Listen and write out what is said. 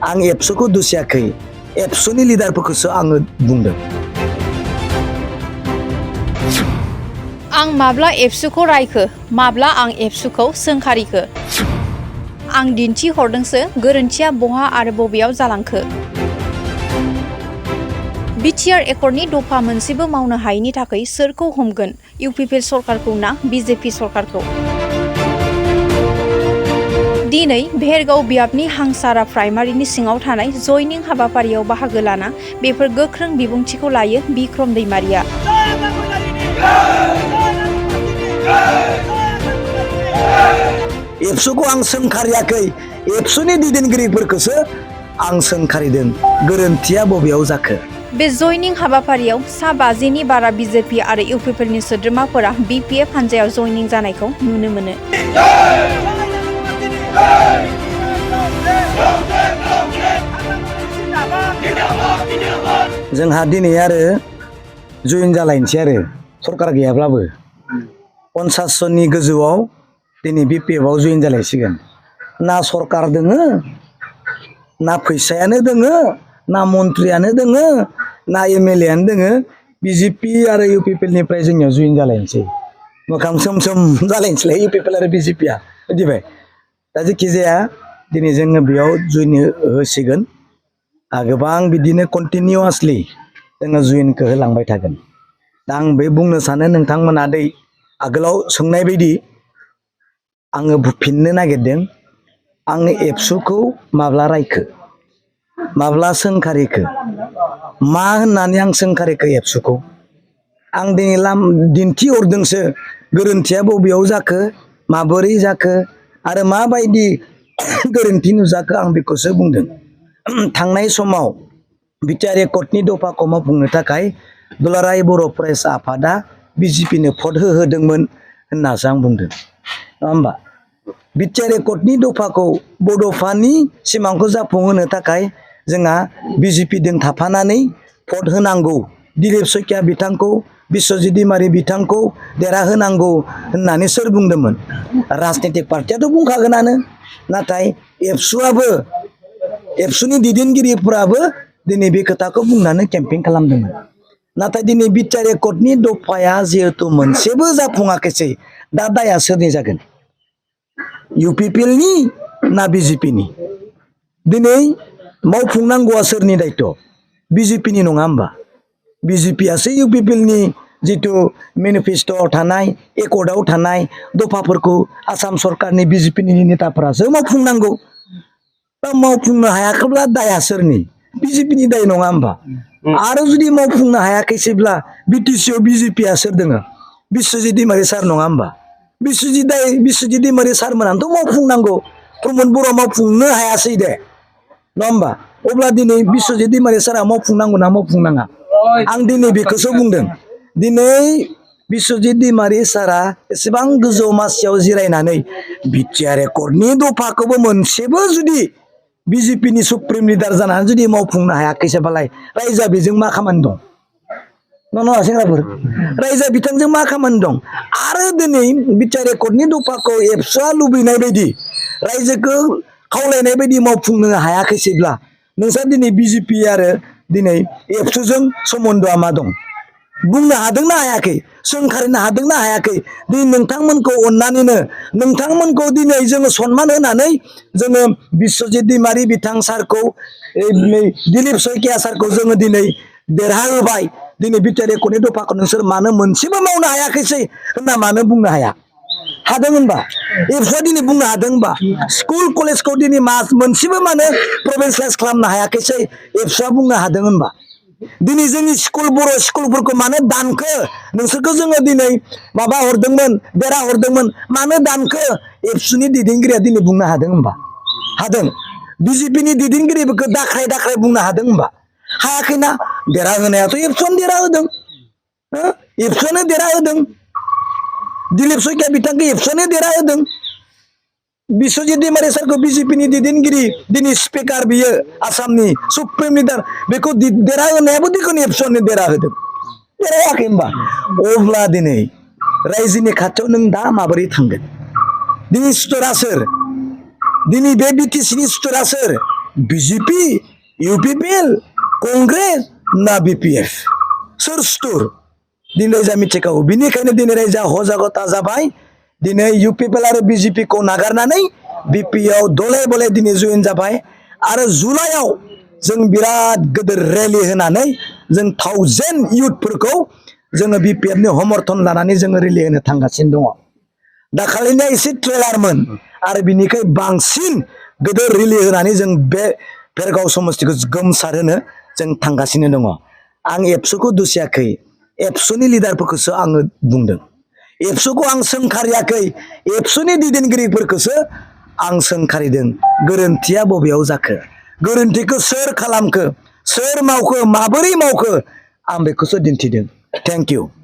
आं एबसुखौ दुसियाखै एबसुनि लिडारफोरखौसो आङो बुंदों आं माब्ला एबसुखौ रायखो माब्ला आं एबसुखौ सोंखारिखो आं दिन्थिहरदोंसो गोरोन्थिया बहा आरो बबेयाव जालांखो बिटिआर एकर्डनि दफा मोनसेबो मावनो हायैनि थाखाय सोरखौ हमगोन इउपिपिएल सरकारखौ ना बिजेपि सरकारखौ दिनै भेरगाव बियाबनि हांसारा प्राइमारिनि सिङाव थानाय जयनिं हाबाफारियाव बाहागो लाना बेफोर गोख्रों बिबुंथिखौ लायो बिक्रम दैमारिया एबसुखौ आं सोंखारियाखै एबसुनि दैदेनगिरिफोरखौसो आं सोंखारिदों गोरोन्थिया बबेयाव जाखो बे जयनिं हाबाफारियाव सा 50नि बारा बिजेपि आरो इउपिपिएलनि सोद्रोमाफोरा बिपिएफ हान्जायाव जयनिं जानायखौ नुनो मोनो जोंहा दिनै आरो जयेन जालायनोसै आरो सरकार गैयाब्लाबो 50 जननि गोजौआव दिनै बिपिएफआव जयेन जालायसिगोन ना सरकार दोङो ना फैसायानो दोङो ना मन्थ्रियानो दोङो ना एमएलए आनो दोङो बिजेपि आरो इउपिपिएलनिफ्राय जोंनियाव जयेन जालायनोसै मोखां सोम सोम जालायनोसैलाय इउपिपिएल आरो बिजेपिया बुजिबाय दा जेखि जाया दिनै जोङो बेयाव जयेन होसिगोन गोबां बिदिनो कन्टिनिउआसलि जोङो जयेनखौ होलांबाय थागोन दा आं बे बुंनो सानो नोंथांमोना दै आगोलाव सोंनाय बायदि आङो बुफिननो नागिरदों आङो एबसुखौ माब्ला रायखो माब्ला सोंखारिखो मा होननानै आं सोंखारिखो एबसुखौ आं दिनै दिन्थिहरदोंसो गोरोन्थिया बबेयाव जाखो माबोरै जाखो आरो माबायदि गोरोन्थि नुजाखो आं बेखौसो बुंदों थांनाय समाव बिटिआर एकर्डनि दफाखौ मावफुंनो थाखाय दुलाराय बर' फरायसा आफादा बिजेपिनो भट होहोदोंमोन होननासो आं बुंदों नङा होमबा बिटिआर एकर्डनि दफाखौ बड'फानि सिमांखौ जाफुंहोनो थाखाय जोंहा बिजेपिजों थाफानानै भट होनांगौ दिलीप शइकिया बिथांखौ बिश्वजित दैमारि बिथांखौ देरहाहोनांगौ होननानै सोर बुंदोंमोन राजनितिक पार्टियाथ' बुंखागोनानो नाथाय एबसुआबो एबसुनि दैदेनगिरिफोराबो दिनै बे खोथाखौ बुंनानै केम्पेइन खालामदोंमोन नाथाय दिनै बिटिआर एकर्डनि दफाया जिहेतु मोनसेबो जाफुङाखैसै दा दाया सोरनि जागोन इउपिपिएलनि ना बिजेपिनि दिनै मावफुंनांगौआ सोरनि दायित्व बिजेपिनि नङा होमबा बिजेपियासो इउपिपिएलनि जिथु मेनिफेस्ट'आव थानाय एकर्डआव थानाय दफाफोरखौ आसाम सरकारनि बिजेपिनि नेताफोरासो मावफुंनांगौ दा मावफुंनो हायाखैब्ला दाया सोरनि बिजेपिनि दाय नङा होमबा आरो जुदि मावफुंनो हायाखैसैब्ला बिटिसिआव बिजेपिया सोर दोङो बिश्वजित दैमारि सार नङा होमबा बिश्वजित दैमारि सारमोनानोथ' मावफुंनांगौ प्रमद बर' मावफुंनो हायासै दे नङा होमबा अब्ला दिनै बिश्वजित दैमारि सारा मावफुंनांगौ ना मावफुंनाङा आं दिनै बेखौसो बुंदों दिनै बिश्वजित दैमारि सारा एसेबां गोजौ मासियाव जिरायनानै बिटिआर एकर्डनि दफाखौबो मोनसेबो जुदि बिजेपिनि सुप्रिम लिडार जानानै जुदि मावफुंनो हायाखैसोबालाय रायजोआ बेजों मा खामानि दं नङा सेंग्राफोर रायजोआ बिथांजों मा खामानि दं आरो दिनै बिटिआर एकर्डनि दफाखौ एबसुआ लुबैनाय बायदि रायजोखौ खावलायनाय बायदि मावफुंनो हायाखैसैब्ला नोंसोर दिनै बिजेपि आरो दिनै एबसुजों सोमोन्दोआ मा दं बुंनो हादोंना हायाखै सोंखारिनो हादोंना हायाखै दिनै नोंथांमोनखौ अननानैनो नोंथांमोनखौ दिनै जोङो सनमान होनानै जोङो बिश्वजित दैमारि बिथां सारखौ दिलीप शइकिया सारखौ जोङो दिनै देरहाहोबाय दिनै बिटिआर एकर्डनि दफाखौ नोंसोर मानो मोनसेबो मावनो हायाखैसै होनना मानो बुंनो हाया हादों होनबा एबसुआ दिनै बुंनो हादों होनबा स्कुल कलेजखौ दिनै मास मोनसेबो मानो प्रभिन्सियेलाइज खालामनो हायाखैसै एबसुआ बुंनो हादों होनबा दिनै जोंनि स्कुल बर' स्कुलफोरखौ मानो दानखो नोंसोरखौ जोङो दिनै माबा हरदोंमोन बेरा हरदोंमोन मानो दानखो एबसुनि दैदेनगिरिया दिनै बुंनो हादों होनबा हादों बिजेपिनि दैदेनगिरिफोरखौ दाख्राय दाख्राय बुंनो हादों होनबा हायाखैना देरहाहोनायाथ' एबसुआनो देरहाहोदों एबसुआनो देरहाहोदों दिलीप शइकिया बिथांखौ एबसुआनो देरहाहोदों बिश्वजित दैमारि सारखौ बिजेपिनि दैदेनगिरि दिनै स्पिकार बियो आसामनि सुप्रिम लिडार बेखौ देरहाहोनायाबो दिखुन एबसुआनो देरहाहोदों देरहायाखै होनबा अब्ला दिनै रायजोनि खाथियाव नों दा माबोरै थांगोन दिनै सुथुरा सोर दिनै बे बिटिसिनि सुथुरा सोर BJP, UPPL, Kongres, na BPF. Soर सुथुर दिनै जा मिथिखागौ बिनिखायनो दिनै रायजा हजागता जाबाय दिनै UPPL आरो BJP खौ नागारनानै BP आव दले बले दिनै जयेन जाबाय आरो जुलाइआव जों बिराद गिदिर रेलि होनानै जों 1000 इउथफोरखौ जोङो BPF नि समर्थन लानानै जोङो रेलि होनो थांगासिनो दङ दाखालिनिया एसे ट्रेलारमोन आरो बिनिखाय बांसिन गिदिर रेलि होनानै जों बे भेरगाव समस्तिखौ गोमसार होनो जों थांगासिनो दङ आं एबसुखौ दुसियाखै एबसुनि लिडारफोरखौसो आङो बुंदों एबसुखौ आं सोंखारियाखै एबसुनि दैदेनगिरिफोरखौसो आं सोंखारिदों गोरोन्थिया बबेयाव जाखो गोरोन्थिखौ सोर खालामखो सोर मावखो माबोरै मावखो आं बेखौसो दिन्थिदों थेंक इउ